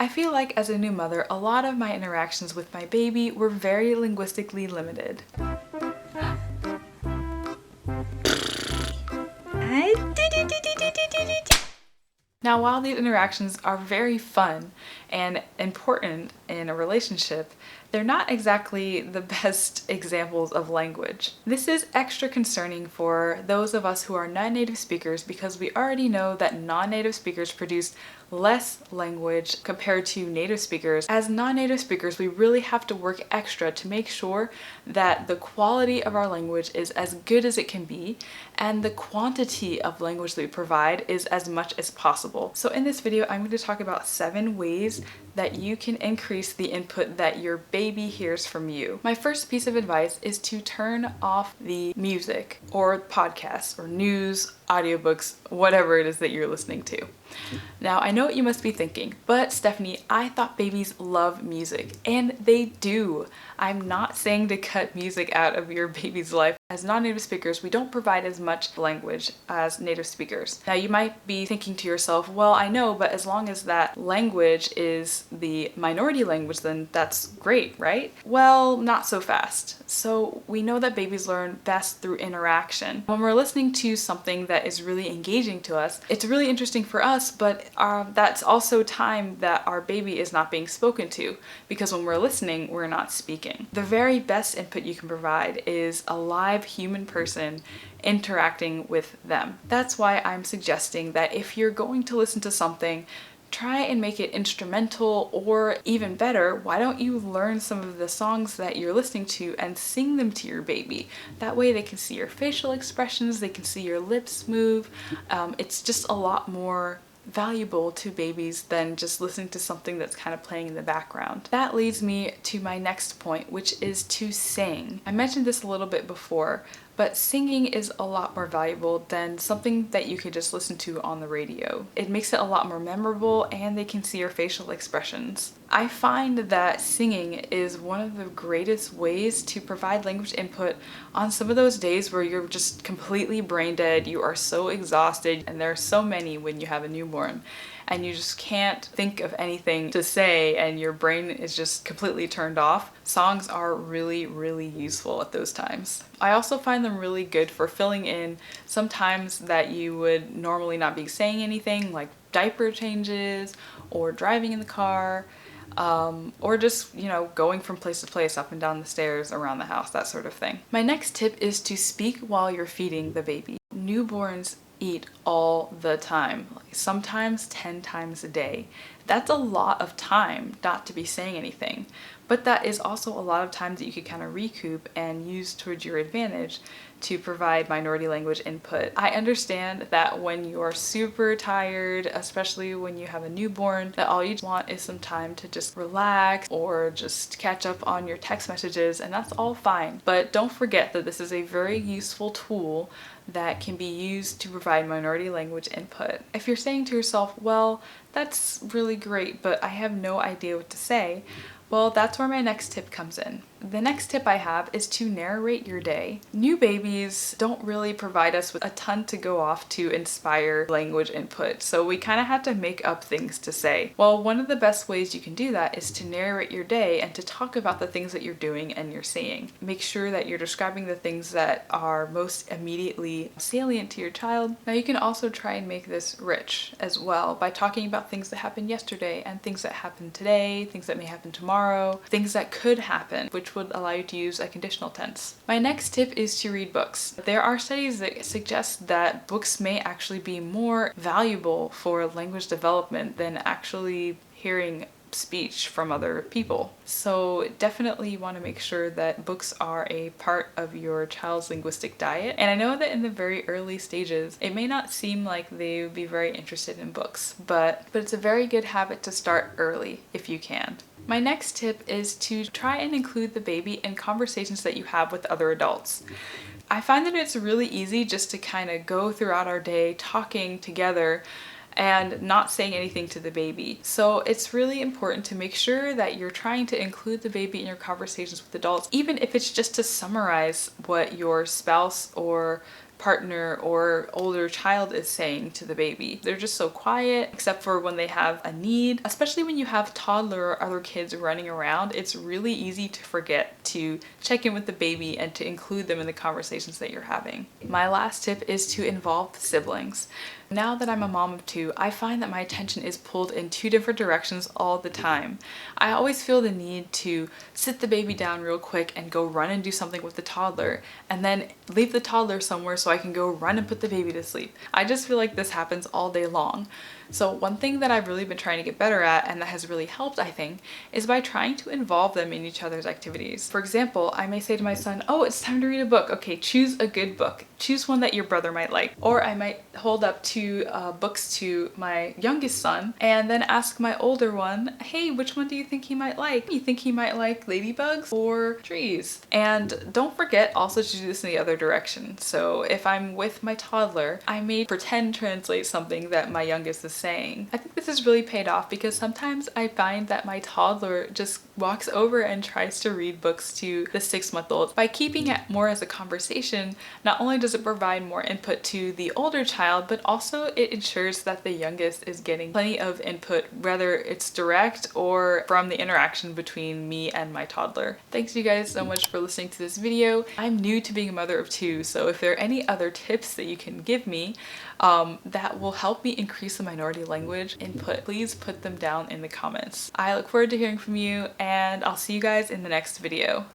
I feel like as a new mother, a lot of my interactions with my baby were very linguistically limited. Now, while these interactions are very fun and important in a relationship, they're not exactly the best examples of language. This is extra concerning for those of us who are non-native speakers because we already know that non-native speakers produce less language compared to native speakers. As non-native speakers, we really have to work extra to make sure that the quality of our language is as good as it can be and the quantity of language that we provide is as much as possible. So in this video, I'm going to talk about 7 ways that you can increase the input that your baby hears from you. My first piece of advice is to turn off the music or podcasts or news, audiobooks, whatever it is that you're listening to. Now, I know what you must be thinking, but Stephanie, I thought babies love music, and they do. I'm not saying to cut music out of your baby's life. As non-native speakers, we don't provide as much language as native speakers. Now, you might be thinking to yourself, well, I know, but as long as that language is the minority language, then that's great, right? Well, not so fast. So we know that babies learn best through interaction. When we're listening to something that is really engaging to us, it's really interesting for us, but that's also time that our baby is not being spoken to, because when we're listening, we're not speaking. The very best input you can provide is a live human person interacting with them. That's why I'm suggesting that if you're going to listen to something, try and make it instrumental, or even better, why don't you learn some of the songs that you're listening to and sing them to your baby? That way they can see your facial expressions, they can see your lips move. It's just a lot more valuable to babies than just listening to something that's kind of playing in the background. That leads me to my next point, which is to sing. I mentioned this a little bit before, but singing is a lot more valuable than something that you could just listen to on the radio. It makes it a lot more memorable and they can see your facial expressions. I find that singing is one of the greatest ways to provide language input on some of those days where you're just completely brain dead, you are so exhausted, and there are so many when you have a newborn, and you just can't think of anything to say and your brain is just completely turned off. Songs are really, really useful at those times. I also find them really good for filling in some times that you would normally not be saying anything, like diaper changes or driving in the car. Or just, going from place to place, up and down the stairs, around the house, that sort of thing. My next tip is to speak while you're feeding the baby. Newborns eat all the time, sometimes 10 times a day. That's a lot of time not to be saying anything, but that is also a lot of time that you could kind of recoup and use towards your advantage to provide minority language input. I understand that when you're super tired, especially when you have a newborn, that all you want is some time to just relax or just catch up on your text messages, and that's all fine. But don't forget that this is a very useful tool that can be used to provide minority language input. If you're saying to yourself, well, that's really great, but I have no idea what to say, well, that's where my next tip comes in. The next tip I have is to narrate your day. New babies don't really provide us with a ton to go off to inspire language input, so we kind of have to make up things to say. Well, one of the best ways you can do that is to narrate your day and to talk about the things that you're doing and you're seeing. Make sure that you're describing the things that are most immediately salient to your child. Now, you can also try and make this rich as well by talking about things that happened yesterday and things that happened today, things that may happen tomorrow, things that could happen, which would allow you to use a conditional tense. My next tip is to read books. There are studies that suggest that books may actually be more valuable for language development than actually hearing speech from other people. So definitely you want to make sure that books are a part of your child's linguistic diet. And I know that in the very early stages, it may not seem like they would be very interested in books, but it's a very good habit to start early if you can. My next tip is to try and include the baby in conversations that you have with other adults. I find that it's really easy just to kind of go throughout our day talking together and not saying anything to the baby. So it's really important to make sure that you're trying to include the baby in your conversations with adults, even if it's just to summarize what your spouse or partner or older child is saying to the baby. They're just so quiet, except for when they have a need. Especially when you have toddler or other kids running around, it's really easy to forget to check in with the baby and to include them in the conversations that you're having. My last tip is to involve the siblings. Now that I'm a mom of two, I find that my attention is pulled in two different directions all the time. I always feel the need to sit the baby down real quick and go run and do something with the toddler, and then leave the toddler somewhere so I can go run and put the baby to sleep. I just feel like this happens all day long. So one thing that I've really been trying to get better at, and that has really helped, I think, is by trying to involve them in each other's activities. For example, I may say to my son, oh, it's time to read a book. Okay, choose a good book. Choose one that your brother might like. Or I might hold up two books to my youngest son and then ask my older one, hey, which one do you think he might like? You think he might like ladybugs or trees? And don't forget also to do this in the other direction. So if I'm with my toddler, I may pretend translate something that my youngest is saying. I think this has really paid off because sometimes I find that my toddler just walks over and tries to read books to the 6-month-old. By keeping it more as a conversation, not only does it provide more input to the older child, but also it ensures that the youngest is getting plenty of input, whether it's direct or from the interaction between me and my toddler. Thanks you guys so much for listening to this video. I'm new to being a mother of two, so if there are any other tips that you can give me that will help me increase the minority language input, please put them down in the comments. I look forward to hearing from you, and I'll see you guys in the next video.